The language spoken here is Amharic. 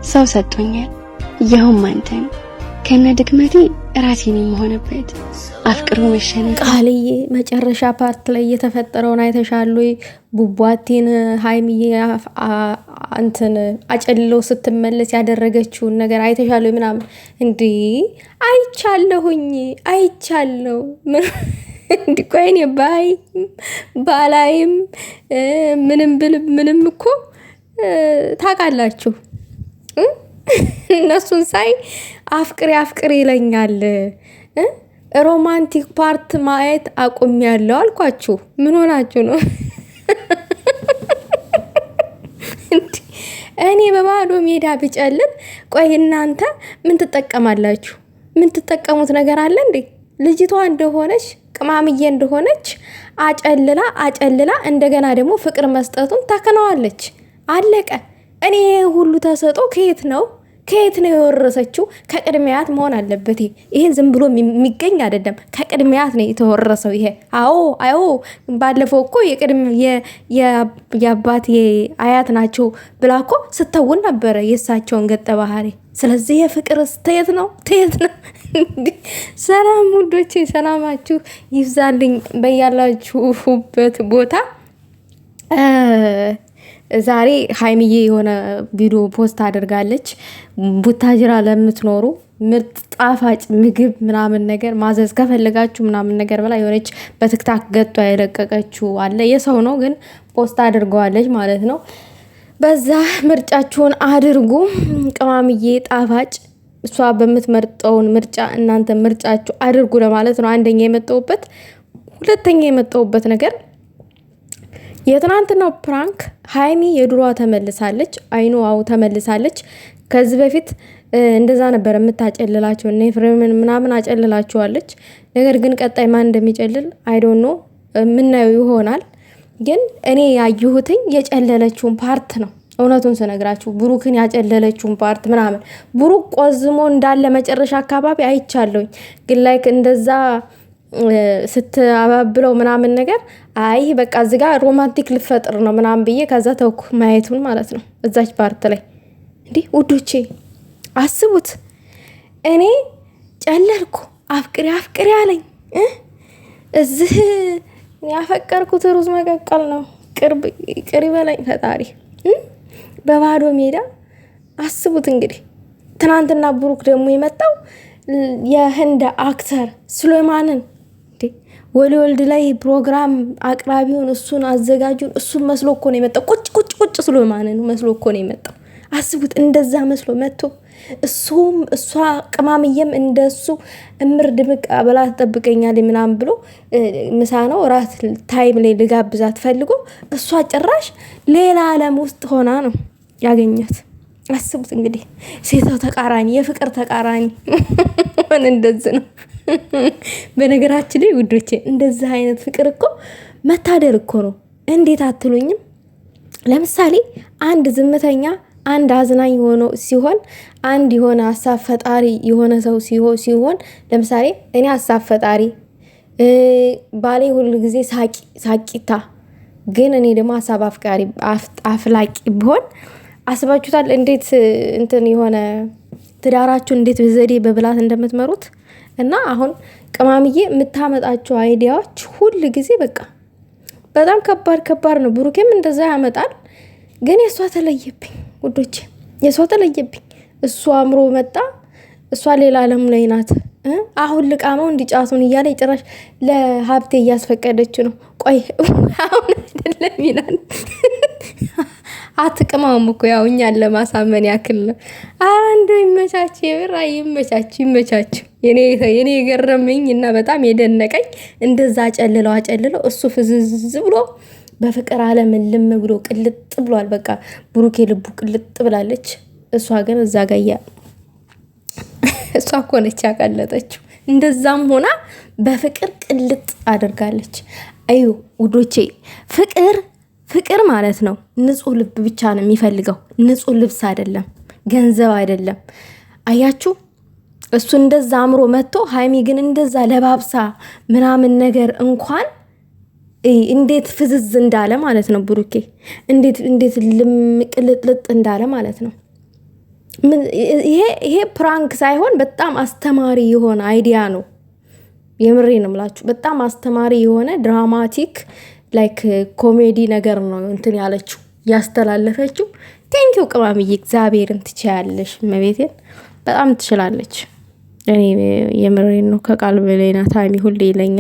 ሰው ሰጥቶኛል ይኸውም አንተን ከነ ድክመቴ ራሴን የምሆንበት አፍቅሮ መሸነፍ ቃልዬ መጨረሻ ፓርት ላይ የተፈጠረውን አይተሻል ወይ? ቡቧቴን ሃይሚዬ እንትን አጨልለው ስትመለስ ያደረገችውን ነገር አይተሻል ወይ? ምናምን እንዴ አይቻለሁ ምን እንዲ ቆይኔ ባላይም ምንም ብል ምንም እኮ ታውቃላችሁ እነሱን ሳይ አፍቅሪ ይለኛል። ሮማንቲክ ፓርት ማየት አቁሜያለሁ አልኳችሁ። ምን ሆናችሁ ነው? እኔ በባዶ ሜዳ ብጨልል ቆይ እናንተ ምን ትጠቀማላችሁ? ምን ትጠቀሙት ነገር አለ እንዴ? ልጅቷ እንደሆነች ቅማምዬ እንደሆነች አጨልላ እንደገና ደግሞ ፍቅር መስጠቱን ታከናዋለች። አለቀ። እኔ ሁሉ ተሰጦ ከየት ነው የወረሰችው? ከቅድሚያት መሆን አለበት። ይሄን ዝም ብሎ የሚገኝ አይደለም። ከቅድሚያት ነው የተወረሰው ይሄ። አዎ ባለፈው እኮ የአባቴ አያት ናቸው ብላ እኮ ስተውን ነበረ የእሳቸውን ገጠ ባህሪ። ስለዚህ የፍቅር ተየት ነው። ሰላም ውዶቼ፣ ሰላማችሁ ይብዛልኝ በያላችሁበት ቦታ። ዛሬ ሃይሚዬ የሆነ ቪዲዮ ፖስት አድርጋለች። ቡታጅራ ለምትኖሩ ምርጥ ጣፋጭ ምግብ ምናምን ነገር ማዘዝ ከፈለጋችሁ ምናምን ነገር ብላ የሆነች በትክታክ ገጧ የለቀቀችው አለ። የሰው ነው ግን ፖስት አድርገዋለች ማለት ነው። በዛ ምርጫችሁን አድርጉ። ቅማምዬ ጣፋጭ እሷ በምትመርጠውን ምርጫ እናንተ ምርጫችሁ አድርጉ ለማለት ነው። አንደኛ የመጣሁበት። ሁለተኛ የመጣሁበት ነገር የትናንትናው ፕራንክ ሃይሚ የድሮዋ ተመልሳለች። አው ተመልሳለች። ከዚህ በፊት እንደዛ ነበር የምታጨልላቸው እና ኤፍሬምን ምናምን አጨልላቸዋለች። ነገር ግን ቀጣይ ማን እንደሚጨልል አይዶንት ኖ ምናየው ይሆናል። ግን እኔ ያየሁትኝ የጨለለችውን ፓርት ነው። እውነቱን ስነግራችሁ ብሩክን ያጨለለችውን ፓርት ምናምን ብሩክ ቆዝሞ እንዳለ መጨረሻ አካባቢ አይቻለሁኝ። ግን ላይክ እንደዛ ስትአባብለው ምናምን ነገር አይ በቃ እዚህ ጋር ሮማንቲክ ልፈጥር ነው ምናምን ብዬ ከዛ ተውኩ ማየቱን ማለት ነው። እዛች ፓርት ላይ እንዲህ ውዶቼ አስቡት። እኔ ጨለልኩ አፍቅሪ አለኝ። እዚህ ያፈቀርኩት ሩዝ መቀቀል ነው። ቅር በለኝ ፈጣሪ። በባዶ ሜዳ አስቡት እንግዲህ። ትናንትና ብሩክ ደግሞ የመጣው የህንድ አክተር ሱሌማንን ወልድ ላይ ፕሮግራም አቅራቢውን እሱን አዘጋጁን እሱን መስሎ እኮ ነው የመጣው። ቁጭ ሱሌማንን መስሎ እኮ ነው የመጣው። አስቡት እንደዛ መስሎ መጥቶ እሷ ቅማምዬም እንደሱ እምር ድምቅ ብላ ትጠብቀኛለች ምናምን ብሎ ምሳ ነው ራት ታይም ላይ ልጋብዛት ፈልጎ እሷ ጭራሽ ሌላ ዓለም ውስጥ ሆና ነው ያገኛት። አስቡት እንግዲህ ሴታው ተቃራኒ፣ የፍቅር ተቃራኒ ምን እንደዚህ ነው። በነገራችን ላይ ውዶቼ እንደዚህ አይነት ፍቅር እኮ መታደል እኮ ነው። እንዴት አትሉኝም? ለምሳሌ አንድ ዝምተኛ አንድ አዝናኝ ሆኖ ሲሆን አንድ የሆነ ሀሳብ ፈጣሪ የሆነ ሰው ሲሆን ለምሳሌ እኔ ሀሳብ ፈጣሪ ባሌ ሁሉ ጊዜ ሳቂታ ግን እኔ ደግሞ ሀሳብ አፍቃሪ አፍላቂ ቢሆን አስባችሁታል? እንዴት እንትን የሆነ ትዳራችሁ እንዴት በዘዴ በብላት እንደምትመሩት። እና አሁን ቅማምዬ የምታመጣቸው አይዲያዎች ሁሉ ጊዜ በቃ በጣም ከባድ ነው። ብሩኬም እንደዛ ያመጣል። ግን የሷ ተለየብኝ ውዶቼ፣ የሷ ተለየብኝ። እሱ አምሮ መጣ፣ እሷ ሌላ ዓለም ላይ ናት። አሁን ልቃመው እንዲጫቱን እያለ ጭራሽ ለሀብቴ እያስፈቀደች ነው። ቆይ አሁን አይደለም ይላል። አትቅማም እኮ ያው እኛን ለማሳመን ያክል ነው። አንዱ ይመቻች፣ የብራ ይመቻች። የኔ የገረመኝ እና በጣም የደነቀኝ እንደዛ አጨልለው እሱ ፍዝዝ ብሎ በፍቅር ዓለም ልም ብሎ ቅልጥ ብሏል። በቃ ብሩኬ ልቡ ቅልጥ ብላለች። እሷ ግን እዛ ጋያ እሷ እኮ ነች ያቀለጠችው። እንደዛም ሆና በፍቅር ቅልጥ አድርጋለች። አዩ ውዶቼ ፍቅር ማለት ነው ንጹህ ልብ ብቻ ነው የሚፈልገው። ንጹህ ልብስ አይደለም፣ ገንዘብ አይደለም። አያችሁ እሱ እንደዛ አምሮ መጥቶ ሃይሚ ግን እንደዛ ለባብሳ ምናምን ነገር እንኳን እንዴት ፍዝዝ እንዳለ ማለት ነው። ብሩኬ እንዴት ልምቅልጥልጥ እንዳለ ማለት ነው። ይሄ ፕራንክ ሳይሆን በጣም አስተማሪ የሆነ አይዲያ ነው። የምሬ ነው የምላችሁ። በጣም አስተማሪ የሆነ ድራማቲክ ላይክ ኮሜዲ ነገር ነው እንትን ያለችው ያስተላለፈችው። ቴንኪው ቅማምዬ፣ እግዚአብሔርን ትችያለሽ። መቤቴን በጣም ትችላለች። እኔ የምሬን ነው። ከቃል በላይ ናት ሀይሚ ሁሌ ይለኛ